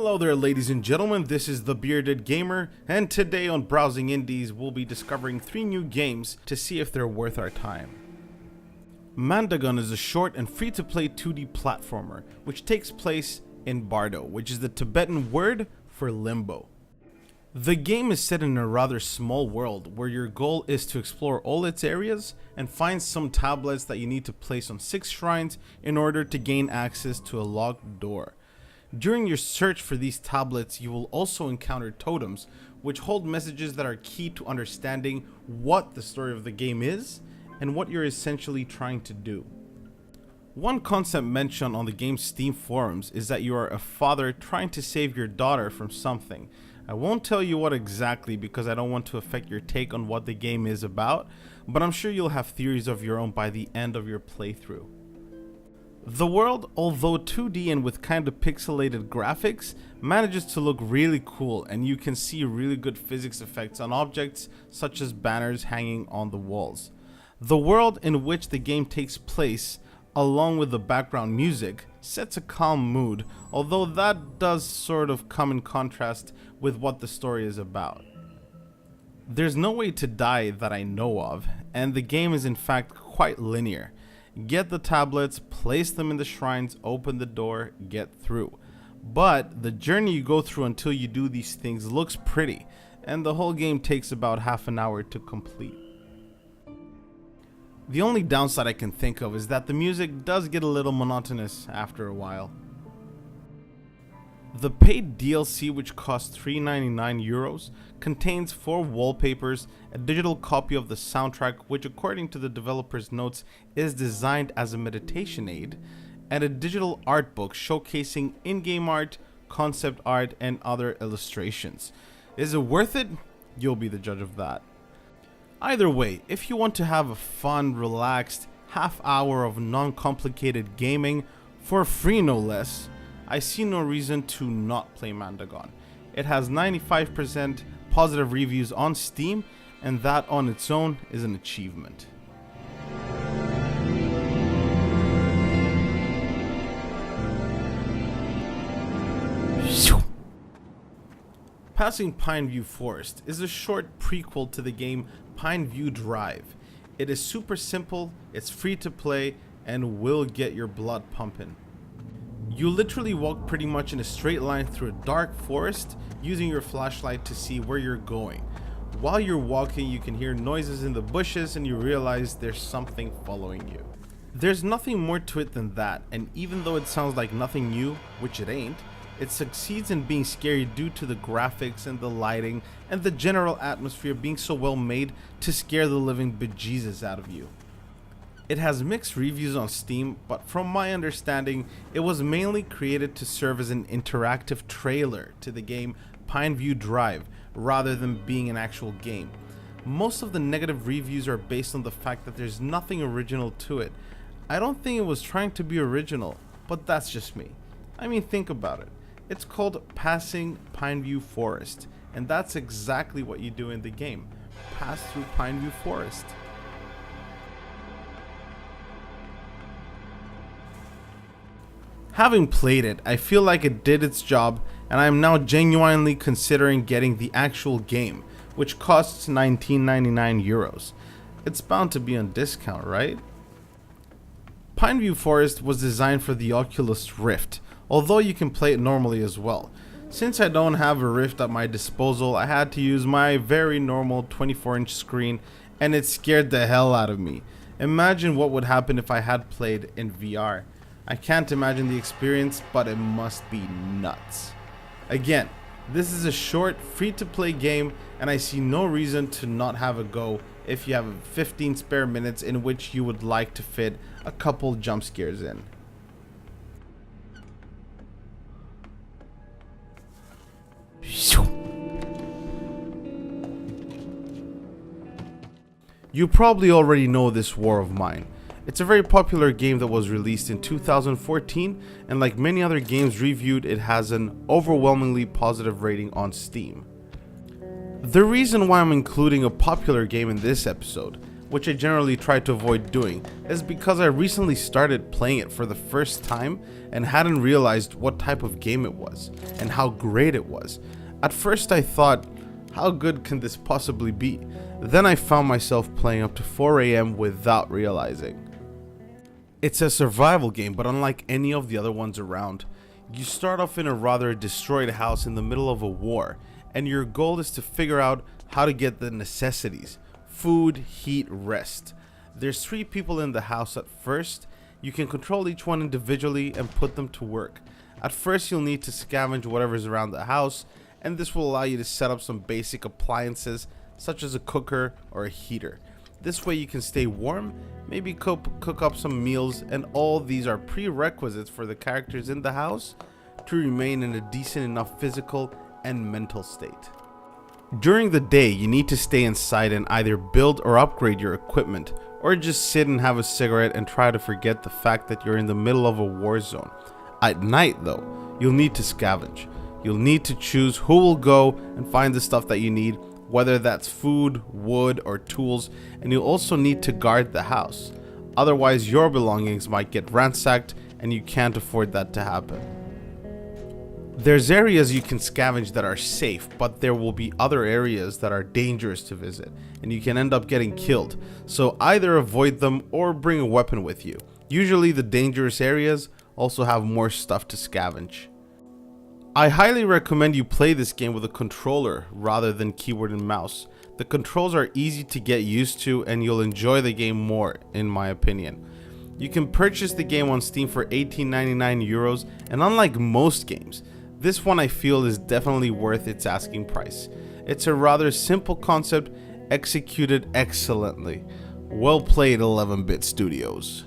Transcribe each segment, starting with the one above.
Hello there, ladies and gentlemen, this is the Bearded Gamer, and today on Browsing Indies we'll be discovering 3 new games to see if they're worth our time. Mandagon is a short and free-to-play 2D platformer which takes place in Bardo, which is the Tibetan word for limbo. The game is set in a rather small world where your goal is to explore all its areas and find some tablets that you need to place on 6 shrines in order to gain access to a locked door. During your search for these tablets, you will also encounter totems, which hold messages that are key to understanding what the story of the game is and what you're essentially trying to do. One concept mentioned on the game's Steam forums is that you are a father trying to save your daughter from something. I won't tell you what exactly because I don't want to affect your take on what the game is about, but I'm sure you'll have theories of your own by the end of your playthrough. The world, although 2D and with kind of pixelated graphics, manages to look really cool, and you can see really good physics effects on objects such as banners hanging on the walls. The world in which the game takes place, along with the background music, sets a calm mood, although that does sort of come in contrast with what the story is about. There's no way to die that I know of, and the game is in fact quite linear. Get the tablets, place them in the shrines, open the door, get through. But the journey you go through until you do these things looks pretty, and the whole game takes about half an hour to complete. The only downside I can think of is that the music does get a little monotonous after a while. The paid DLC, which costs €3.99, contains 4 wallpapers, a digital copy of the soundtrack which according to the developer's notes is designed as a meditation aid, and a digital art book showcasing in-game art, concept art, and other illustrations. Is it worth it? You'll be the judge of that. Either way, if you want to have a fun, relaxed half hour of non-complicated gaming, for free no less, I see no reason to not play Mandagon. It has 95% positive reviews on Steam, and that on its own is an achievement. Passing Pineview Forest is a short prequel to the game Pineview Drive. It is super simple, it's free to play, and will get your blood pumping. You literally walk pretty much in a straight line through a dark forest using your flashlight to see where you're going. While you're walking, you can hear noises in the bushes and you realize there's something following you. There's nothing more to it than that, and even though it sounds like nothing new, which it ain't, it succeeds in being scary due to the graphics and the lighting and the general atmosphere being so well made to scare the living bejesus out of you. It has mixed reviews on Steam, but from my understanding, it was mainly created to serve as an interactive trailer to the game Pineview Drive, rather than being an actual game. Most of the negative reviews are based on the fact that there's nothing original to it. I don't think it was trying to be original, but that's just me. I mean, think about it. It's called Passing Pineview Forest, and that's exactly what you do in the game. Pass through Pineview Forest. Having played it, I feel like it did its job, and I am now genuinely considering getting the actual game, which costs €19.99. It's bound to be on discount, right? Pineview Forest was designed for the Oculus Rift, although you can play it normally as well. Since I don't have a Rift at my disposal, I had to use my very normal 24-inch screen, and it scared the hell out of me. Imagine what would happen if I had played in VR. I can't imagine the experience, but it must be nuts. Again, this is a short, free-to-play game, and I see no reason to not have a go if you have 15 spare minutes in which you would like to fit a couple jump scares in. You probably already know this war of mine. It's a very popular game that was released in 2014, and like many other games reviewed, it has an overwhelmingly positive rating on Steam. The reason why I'm including a popular game in this episode, which I generally try to avoid doing, is because I recently started playing it for the first time and hadn't realized what type of game it was and how great it was. At first I thought, how good can this possibly be? Then I found myself playing up to 4 AM without realizing. It's a survival game, but unlike any of the other ones around, you start off in a rather destroyed house in the middle of a war, and your goal is to figure out how to get the necessities: food, heat, rest. There's 3 people in the house at first. You can control each one individually and put them to work. At first you'll need to scavenge whatever's around the house, and this will allow you to set up some basic appliances such as a cooker or a heater. This way you can stay warm, maybe cook up some meals, and all these are prerequisites for the characters in the house to remain in a decent enough physical and mental state. During the day, you need to stay inside and either build or upgrade your equipment, or just sit and have a cigarette and try to forget the fact that you're in the middle of a war zone. At night though, you'll need to scavenge. You'll need to choose who will go and find the stuff that you need, whether that's food, wood, or tools, and you'll also need to guard the house. Otherwise, your belongings might get ransacked and you can't afford that to happen. There's areas you can scavenge that are safe, but there will be other areas that are dangerous to visit, and you can end up getting killed. So either avoid them or bring a weapon with you. Usually the dangerous areas also have more stuff to scavenge. I highly recommend you play this game with a controller rather than keyboard and mouse. The controls are easy to get used to and you'll enjoy the game more, in my opinion. You can purchase the game on Steam for 18.99 euros, and unlike most games, this one I feel is definitely worth its asking price. It's a rather simple concept executed excellently. Well played, 11-bit studios.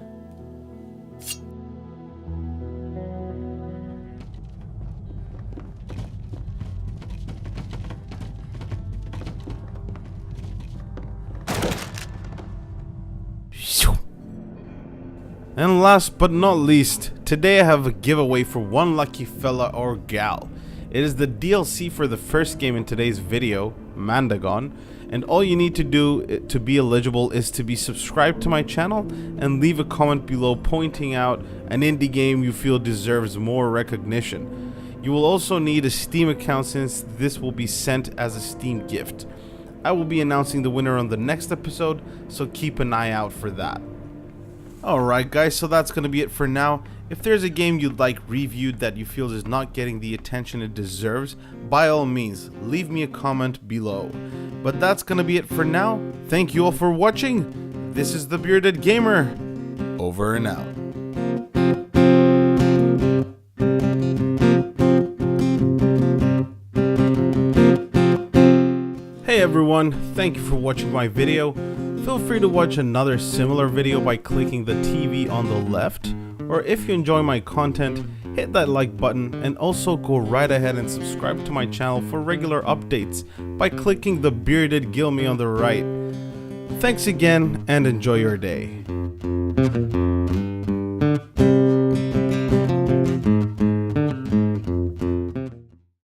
And last but not least, today I have a giveaway for one lucky fella or gal. It is the DLC for the first game in today's video, Mandagon, and all you need to do to be eligible is to be subscribed to my channel and leave a comment below pointing out an indie game you feel deserves more recognition. You will also need a Steam account since this will be sent as a Steam gift. I will be announcing the winner on the next episode, so keep an eye out for that. Alright guys, so that's going to be it for now. If there's a game you'd like reviewed that you feel is not getting the attention it deserves, by all means, leave me a comment below. But that's going to be it for now. Thank you all for watching. This is the Bearded Gamer. Over and out. Hey everyone, thank you for watching my video. Feel free to watch another similar video by clicking the TV on the left, or if you enjoy my content, hit that like button and also go right ahead and subscribe to my channel for regular updates by clicking the bearded Gilmy on the right. Thanks again and enjoy your day.